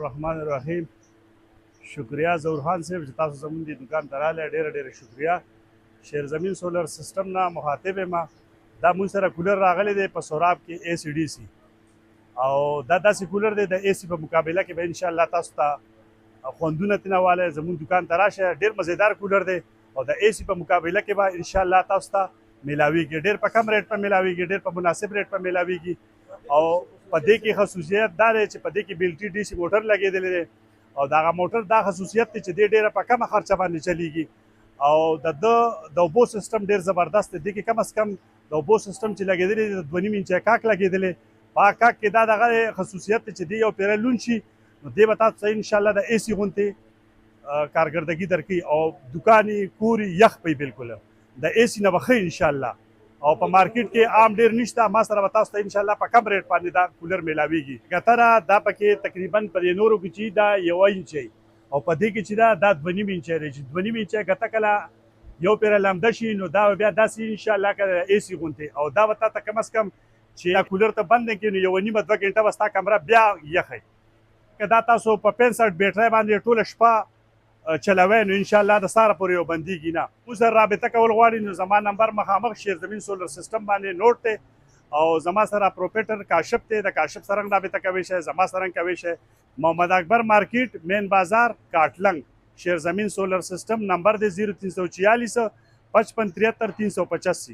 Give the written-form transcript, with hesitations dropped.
الرحمن الرحیم. شکریہ ظهور خان صاحب چې تاسو زموږ د دکان ته راغلی. ډېره شکریہ. شیر زمین سولر سیسټم نه مخاطب یم. دا موږ سره کولر راغلی دی په سوراب کې ACDC او دا داسې کولر دی د AC په مقابله کې به انشاءالله تاسو ته خوندونه ترېنه والی. زموږ دکان ته راشه. ډېر مزیدار کولر دی او د AC په مقابله کې به انشاءالله تاسو ته میلاویږي. ډېر په کم ریټ په میلاویږي، ډېر په مناسب ریټ په میلاویږي. او په دې کې خصوصیت دا دی چې په دې کې بیلټي DC موټر لګېدلی دی او دغه موټر دا خصوصیت دی چې ډېره په کمه خرچه باندې چلیږي او د اوبو سیسټم ډېر زبردست دی. دې کې کم از کم د اوبو سیسټم چې لګېدلی دی د 2.5 انچه کاک لګېدلی. په هغه کاک کې دا دغه خصوصیت دی چې دی یو پیره لوند شي نو دی به تاسو ته انشاءالله د AC غوندې کارګردګي درکوي او دوکان یې کور یې یخ پوي بالکل د AC نه به ښه انشاءالله. او په مارکیټ کې عام ډېر نشته. ما سره به تاسو ته انشاءالله په کم ریټ باندې دا کولر میلاویږي. کتره دا پکې تقریبا په دې نورو کې چې دا 1 انچ او په دې کې چې دا 2.5 انچ دی چې 2.5 انچ کته کله یو پیره لمده شي نو دا بیا داسې انشاءالله که AC غوندې او دا به تا ته کم از کم چې دا کولر ته بند کړي نو 1.5 2 غنټه به ستا کمره بیا یخی. که دا تاسو په 65 بیټرۍ باندې ټوله شپه چلوي نو انشاءالله د ساره پورې یو بندیږي نه. موږ سره رابطه کول غواړي نو زما نمبر مخامخ شیر زمین سولر سیسټم باندې نوټ دی او زما سره پروپریټر کاشف دی. د کاشف سره رابطه کوي شئ، زما سره کوي شئ. محمد اکبر مارکیټ مین بازار کاټلنګ. شیر زمین سولر سیسټم نمبر دی 0346 55 73 385.